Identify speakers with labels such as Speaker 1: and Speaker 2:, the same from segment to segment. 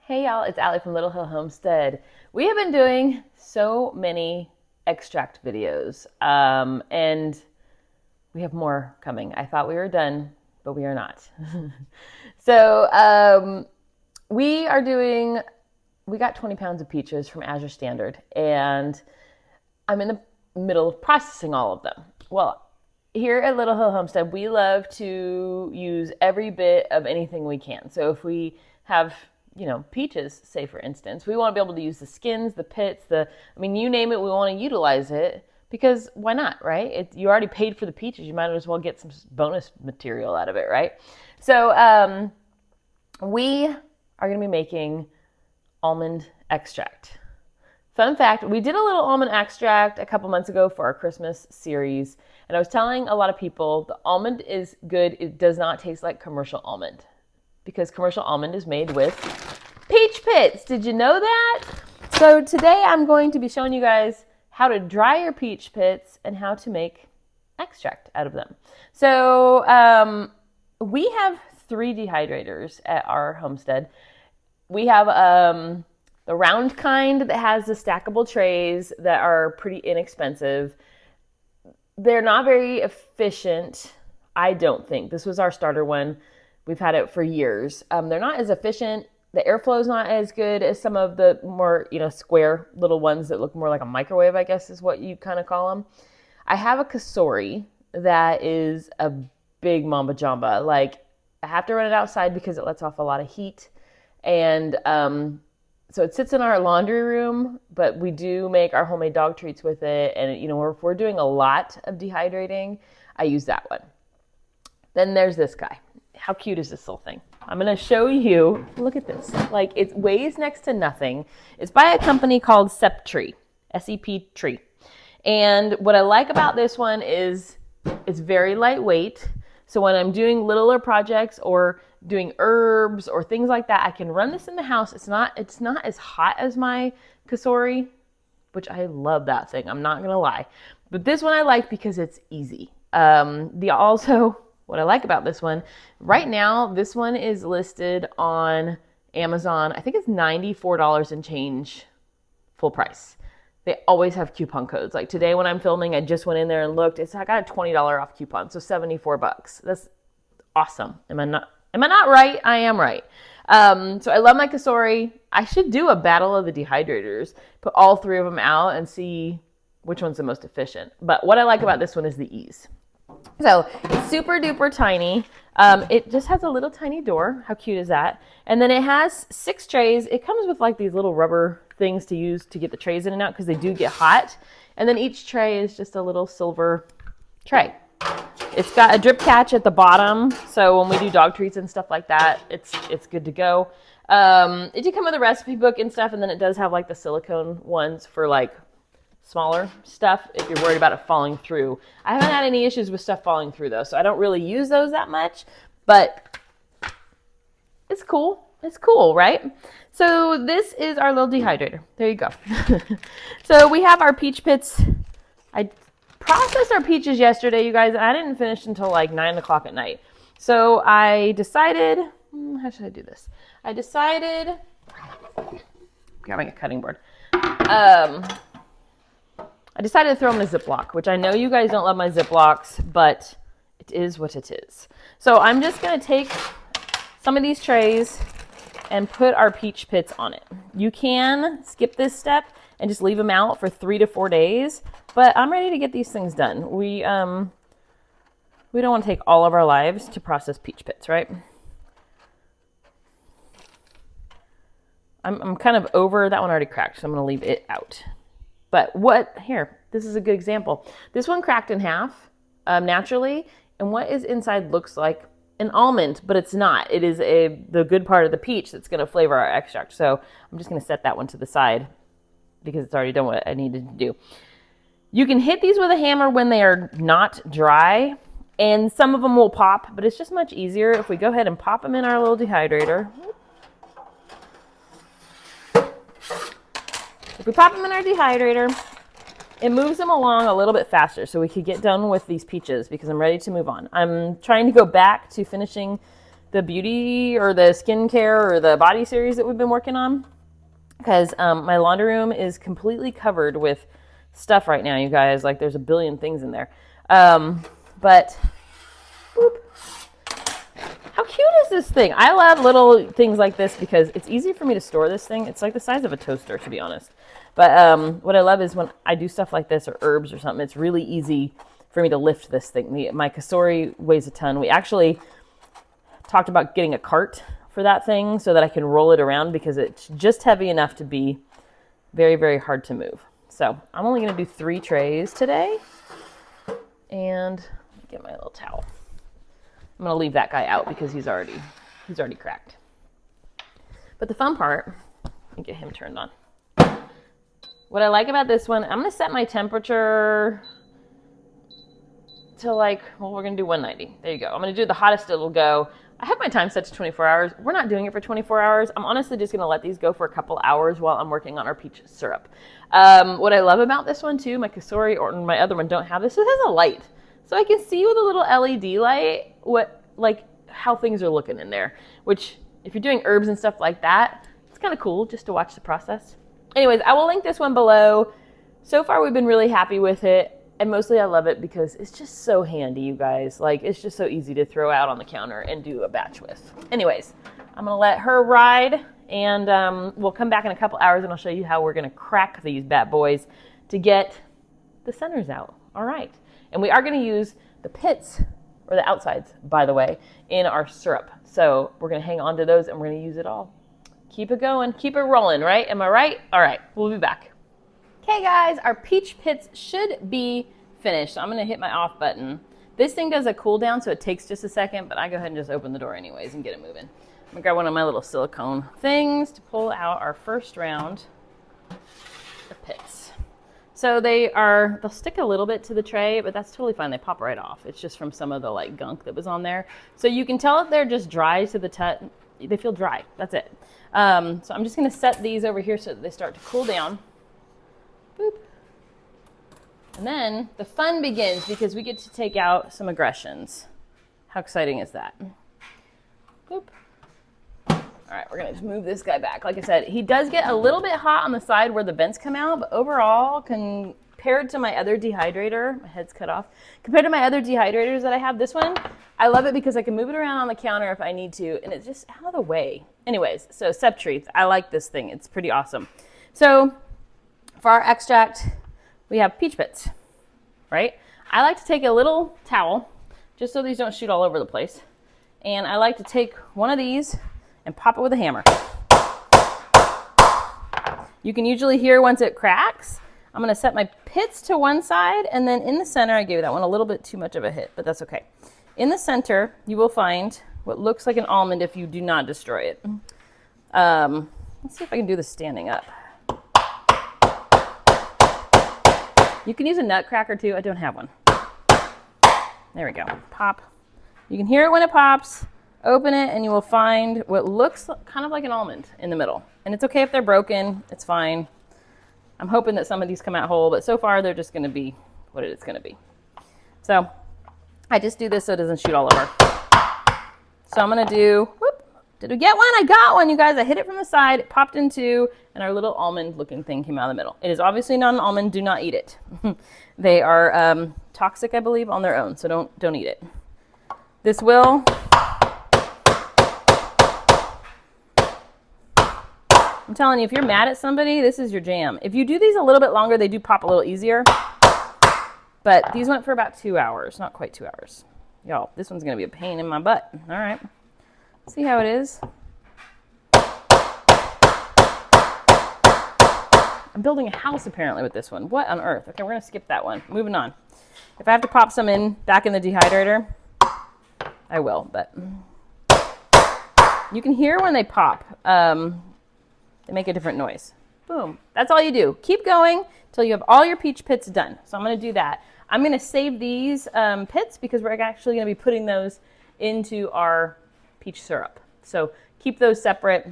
Speaker 1: Hey y'all, it's Ali from Little Hill Homestead. We have been doing so many extract videos, and we have more coming. I thought we were done, but we are not. So we got 20 pounds of peaches from Azure Standard, and I'm in the middle of processing all of them. Well, here at Little Hill Homestead, we love to use every bit of anything we can. So if we have peaches, say for instance, we want to be able to use the skins, the pits, you name it, we want to utilize it because why not, right? You already paid for the peaches, you might as well get some bonus material out of it, right? So we are going to be making almond extract. Fun fact, we did a little almond extract a couple months ago for our Christmas series, and I was telling a lot of people the almond is good. It does not taste like commercial almond because commercial almond is made with peach pits. Did you know that? So today I'm going to be showing you guys how to dry your peach pits and how to make extract out of them. So we have 3 dehydrators at our homestead. We have the round kind that has the stackable trays that are pretty inexpensive. They're not very efficient, I don't think. This was our starter one. We've had it for years. They're not as efficient. The airflow is not as good as some of the more, square little ones that look more like a microwave, I guess is what you kind of call them. I have a Kasori that is a big mamba jamba. Like, I have to run it outside because it lets off a lot of heat. And so it sits in our laundry room, but we do make our homemade dog treats with it. And, if we're doing a lot of dehydrating, I use that one. Then there's this guy. How cute is this little thing? I'm going to show you. Look at this. Like, it weighs next to nothing. It's by a company called Septree, S-E-P-Tree. And what I like about this one is it's very lightweight. So when I'm doing littler projects or doing herbs or things like that, I can run this in the house. It's not as hot as my Kasori, which I love that thing. I'm not going to lie. But this one I like because it's easy. What I like about this one, right now, this one is listed on Amazon. I think it's $94 and change full price. They always have coupon codes. Like today when I'm filming, I just went in there and looked. I got a $20 off coupon, so $74. That's awesome. Am I not right? I am right. So I love my Kasori. I should do a battle of the dehydrators, put all 3 of them out and see which one's the most efficient. But what I like about this one is the ease. So it's super duper tiny. It just has a little tiny door. How cute is that? And then it has 6 trays. It comes with like these little rubber things to use to get the trays in and out because they do get hot. And then each tray is just a little silver tray. It's got a drip catch at the bottom, so when we do dog treats and stuff like that, it's good to go. It did come with a recipe book and stuff, and then it does have like the silicone ones for like smaller stuff if you're worried about it falling through. I haven't had any issues with stuff falling through though, so I don't really use those that much, but it's cool. It's cool, right? So this is our little dehydrator. There you go. So we have our peach pits. I processed our peaches yesterday, you guys, and I didn't finish until like 9 o'clock at night. So I decided, how should I do this? Grabbing a cutting board. I decided to throw them in a Ziploc, which I know you guys don't love my Ziplocs, but it is what it is. So I'm just going to take some of these trays and put our peach pits on it. You can skip this step and just leave them out for 3 to 4 days, but I'm ready to get these things done. We don't want to take all of our lives to process peach pits, right? I'm kind of over, that one already cracked, so I'm going to leave it out. But this is a good example. This one cracked in half naturally, and what is inside looks like an almond, but it's not. It is the good part of the peach that's going to flavor our extract. So I'm just going to set that one to the side because it's already done what I needed to do. You can hit these with a hammer when they are not dry, and some of them will pop, but it's just much easier if we go ahead and pop them in our little dehydrator. If we pop them in our dehydrator, it moves them along a little bit faster so we could get done with these peaches because I'm ready to move on. I'm trying to go back to finishing the beauty or the skincare or the body series that we've been working on, because my laundry room is completely covered with stuff right now, you guys. Like, there's a billion things in there. But boop. How cute is this thing? I love little things like this because it's easy for me to store this thing. It's like the size of a toaster, to be honest. But what I love is when I do stuff like this or herbs or something, it's really easy for me to lift this thing. My Kasori weighs a ton. We actually talked about getting a cart for that thing so that I can roll it around because it's just heavy enough to be very, very hard to move. So I'm only going to do 3 trays today. And get my little towel. I'm going to leave that guy out because he's already cracked. But the fun part, let me get him turned on. What I like about this one, I'm going to set my temperature to we're going to do 190. There you go. I'm going to do the hottest it'll go. I have my time set to 24 hours. We're not doing it for 24 hours. I'm honestly just going to let these go for a couple hours while I'm working on our peach syrup. What I love about this one too, my Kasori or my other one don't have this. It has a light. So I can see with a little LED light how things are looking in there, which if you're doing herbs and stuff like that, it's kind of cool just to watch the process. Anyways, I will link this one below. So far, we've been really happy with it. And mostly I love it because it's just so handy, you guys. Like, it's just so easy to throw out on the counter and do a batch with. Anyways, I'm going to let her ride, and we'll come back in a couple hours and I'll show you how we're going to crack these bad boys to get the centers out. All right. And we are going to use the pits, or the outsides, by the way, in our syrup. So we're going to hang on to those and we're going to use it all. Keep it going. Keep it rolling, right? Am I right? All right. We'll be back. Okay, guys. Our peach pits should be finished. So I'm going to hit my off button. This thing does a cool down, so it takes just a second, but I go ahead and just open the door anyways and get it moving. I'm going to grab one of my little silicone things to pull out our first round of pits. So they'll stick a little bit to the tray, but that's totally fine. They pop right off. It's just from some of the gunk that was on there. So you can tell if they're just dry to the touch. They feel dry. That's it. So I'm just going to set these over here so that they start to cool down. Boop. And then the fun begins because we get to take out some aggressions. How exciting is that? Boop. All right, we're going to just move this guy back. Like I said, he does get a little bit hot on the side where the vents come out, but overall, compared to my other dehydrator, my head's cut off, compared to my other dehydrators that I have, this one, I love it because I can move it around on the counter if I need to, and it's just out of the way. Anyways, so Septree, I like this thing. It's pretty awesome. So for our extract, we have peach pits, right? I like to take a little towel, just so these don't shoot all over the place, and I like to take one of these and pop it with a hammer. You can usually hear once it cracks. I'm going to set my pits to one side, and then in the center, I gave that one a little bit too much of a hit, but that's okay. In the center, you will find what looks like an almond if you do not destroy it. Let's see if I can do this standing up. You can use a nut cracker too. I don't have one. There we go. Pop. You can hear it when it pops. Open it and you will find what looks kind of like an almond in the middle. And it's okay if they're broken. It's fine. I'm hoping that some of these come out whole, but so far they're just going to be what it's going to be. So I just do this so it doesn't shoot all over. So I'm going to do, whoop, did we get one? I got one, you guys. I hit it from the side, it popped in two, and our little almond looking thing came out of the middle. It is obviously not an almond. Do not eat it. They are toxic, I believe, on their own, so don't eat it. This will... I'm telling you, if you're mad at somebody, this is your jam. If you do these a little bit longer, they do pop a little easier. But these went for about 2 hours, not quite 2 hours. Y'all, this one's going to be a pain in my butt. All right. See how it is? I'm building a house, apparently, with this one. What on earth? Okay, we're going to skip that one. Moving on. If I have to pop some back in the dehydrator, I will. But you can hear when they pop. They make a different noise. Boom. That's all you do. Keep going until you have all your peach pits done. So I'm going to do that. I'm going to save these pits because we're actually going to be putting those into our peach syrup. So keep those separate.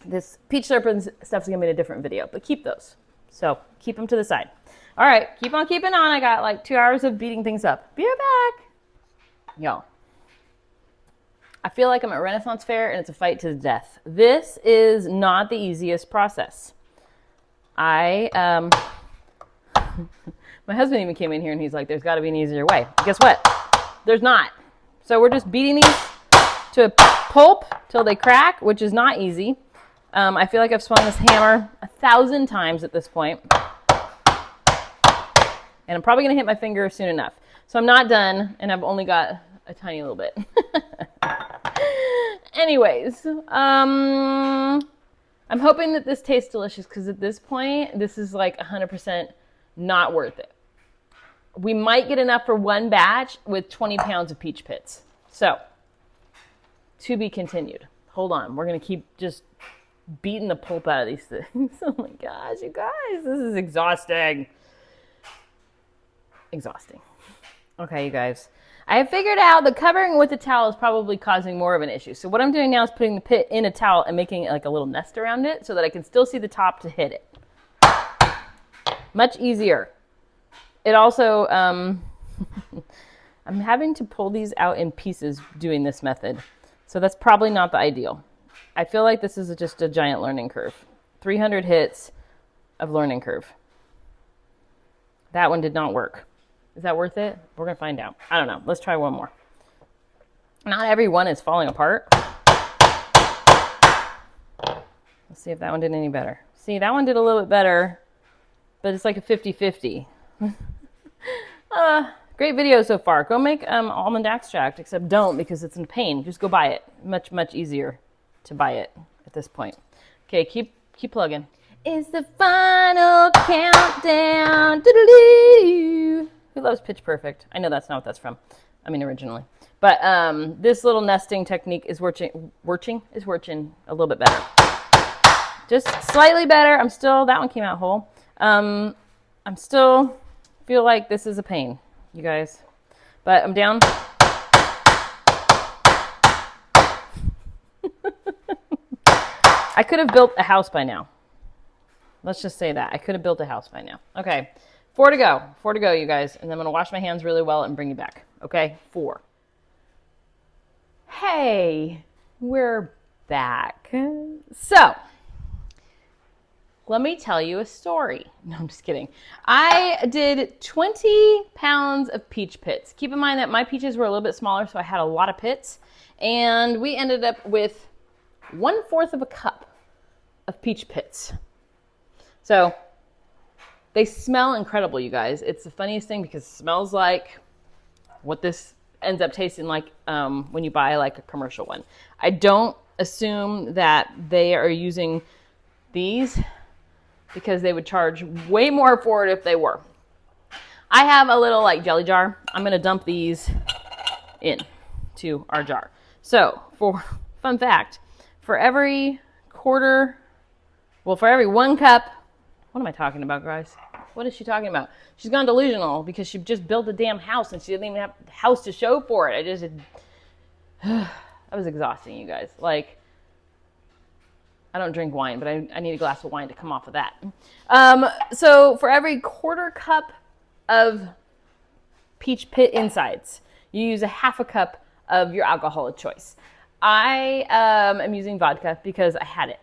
Speaker 1: This peach syrup and stuff is going to be in a different video, but keep those. So keep them to the side. All right. Keep on keeping on. I got like 2 hours of beating things up. Be right back. Y'all. I feel like I'm at a Renaissance fair and it's a fight to the death. This is not the easiest process. My husband even came in here and he's like, there's got to be an easier way. Guess what? There's not. So we're just beating these to a pulp till they crack, which is not easy. I feel like I've swung this hammer 1,000 times at this point. And I'm probably going to hit my finger soon enough. So I'm not done, and I've only got a tiny little bit. Anyways, I'm hoping that this tastes delicious because at this point, this is like 100% not worth it. We might get enough for one batch with 20 pounds of peach pits. So, to be continued. Hold on. We're going to keep just beating the pulp out of these things. Oh my gosh, you guys, this is exhausting. Exhausting. Okay, you guys. I have figured out the covering with the towel is probably causing more of an issue. So what I'm doing now is putting the pit in a towel and making it like a little nest around it so that I can still see the top to hit it. Much easier. It also, I'm having to pull these out in pieces doing this method. So that's probably not the ideal. I feel like this is just a giant learning curve. 300 hits of learning curve. That one did not work. Is that worth it? We're going to find out. I don't know. Let's try one more. Not every one is falling apart. Let's see if that one did any better. See, that one did a little bit better, but it's like a 50-50. Great video so far. Go make almond extract, except don't because it's in pain. Just go buy it. Much, much easier to buy it at this point. Okay, keep plugging. It's the final countdown. Doo-doo-doo. Who loves Pitch Perfect? I know that's not what that's from. I mean, originally. But this little nesting technique is working a little bit better. Just slightly better. That one came out whole. I'm still feel like this is a pain, you guys. But I'm down. I could have built a house by now. Let's just say that. I could have built a house by now. Okay. 4 to go. 4 to go, you guys. And then I'm going to wash my hands really well and bring you back. Okay? 4. Hey, we're back. So, let me tell you a story. No, I'm just kidding. I did 20 pounds of peach pits. Keep in mind that my peaches were a little bit smaller, so I had a lot of pits. And we ended up with 1/4 of a cup of peach pits. So, they smell incredible, you guys. It's the funniest thing because it smells like what this ends up tasting like when you buy like a commercial one. I don't assume that they are using these because they would charge way more for it if they were. I have a little like jelly jar. I'm going to dump these in to our jar. So, for fun fact, for every 1 cup, what am I talking about, guys? What is she talking about? She's gone delusional because she just built a damn house and she didn't even have a house to show for it. That was exhausting, you guys. Like, I don't drink wine, but I need a glass of wine to come off of that. So for every 1/4 cup of peach pit insides, you use a 1/2 cup of your alcohol of choice. I am using vodka because I had it.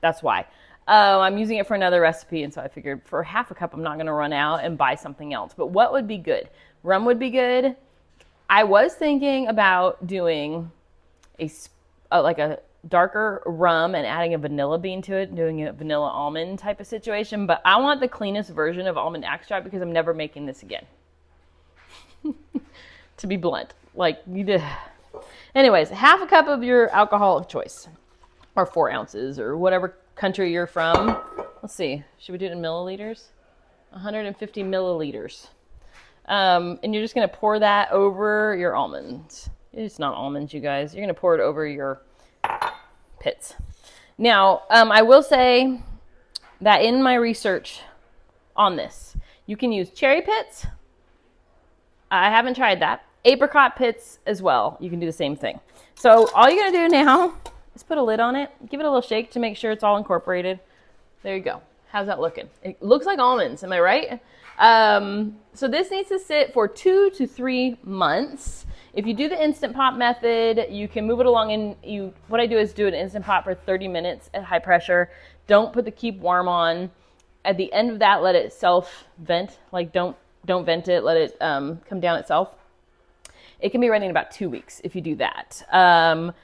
Speaker 1: That's why. I'm using it for another recipe, and so I figured for 1/2 cup, I'm not going to run out and buy something else. But what would be good? Rum would be good. I was thinking about doing like a darker rum and adding a vanilla bean to it, doing a vanilla almond type of situation. But I want the cleanest version of almond extract because I'm never making this again. To be blunt, anyways, 1/2 cup of your alcohol of choice, or 4 ounces, or whatever country you're from. Let's see. Should we do it in milliliters? 150 milliliters. And you're just going to pour that over your almonds. It's not almonds, you guys. You're going to pour it over your pits. Now, I will say that in my research on this, you can use cherry pits. I haven't tried that. Apricot pits as well. You can do the same thing. So all you're going to do now is put a lid on it. Give it a little shake to make sure it's all incorporated. There you go. How's that looking? It looks like almonds. Am I right? So this needs to sit for 2 to 3 months If you do the Instant Pot method, you can move it along, and what I do is do an Instant Pot for 30 minutes at high pressure. Don't put the keep warm on. At the end of that, let it self vent. Like don't vent it, let it come down itself. It can be ready in about 2 weeks if you do that. I'm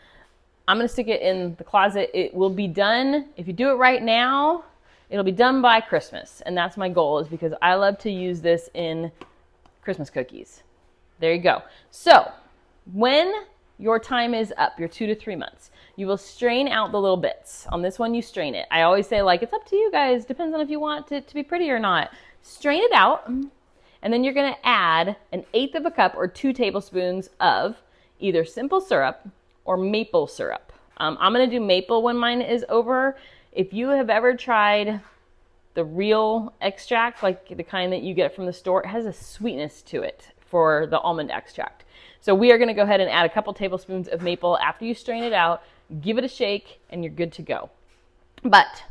Speaker 1: gonna stick it in the closet. It will be done, if you do it right now, it'll be done by Christmas. And that's my goal, is because I love to use this in Christmas cookies. There you go. So when your time is up, your 2 to 3 months, you will strain out the little bits. On this one, you strain it. I always say, like, it's up to you guys. Depends on if you want it to be pretty or not. Strain it out. And then you're going to add 1/8 of a cup or 2 tablespoons of either simple syrup or maple syrup. I'm going to do maple when mine is over. If you have ever tried the real extract, like the kind that you get from the store, it has a sweetness to it for the almond extract. So we are going to go ahead and add a couple tablespoons of maple after you strain it out. Give it a shake and you're good to go. But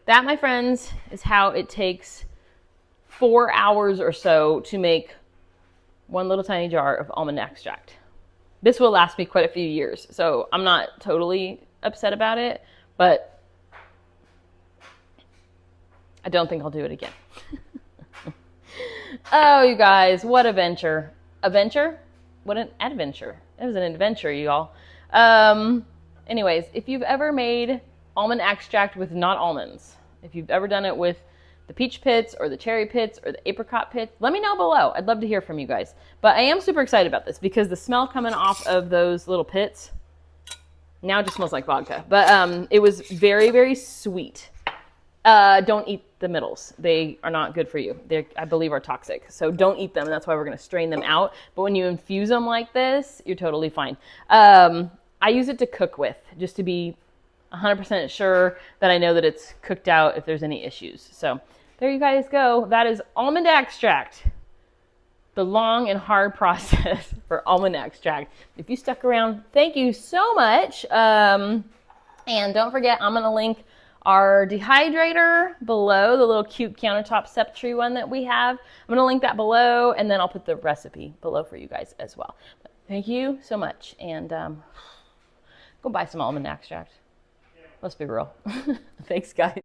Speaker 1: that, my friends, is how it takes 4 hours or so to make one little tiny jar of almond extract. This will last me quite a few years, so I'm not totally upset about it, but I don't think I'll do it again. Oh, you guys, what a venture. A venture? What an adventure. It was an adventure, you all. Anyways, if you've ever made almond extract with not almonds, if you've ever done it with the peach pits or the cherry pits or the apricot pits, let me know below. I'd love to hear from you guys. But I am super excited about this because the smell coming off of those little pits, now it just smells like vodka. But it was very, very sweet. Don't eat the middles. They are not good for you. They, I believe, are toxic. So don't eat them. And that's why we're going to strain them out. But when you infuse them like this, you're totally fine. I use it to cook with, just to be 100% sure that I know that it's cooked out if there's any issues. So there you guys go. That is almond extract. The long and hard process for almond extract. If you stuck around, thank you so much. And don't forget, I'm going to link our dehydrator below, the little cute countertop Septree one that we have. I'm going to link that below, and then I'll put the recipe below for you guys as well. But thank you so much, and go buy some almond extract. Let's be real. Thanks, guys.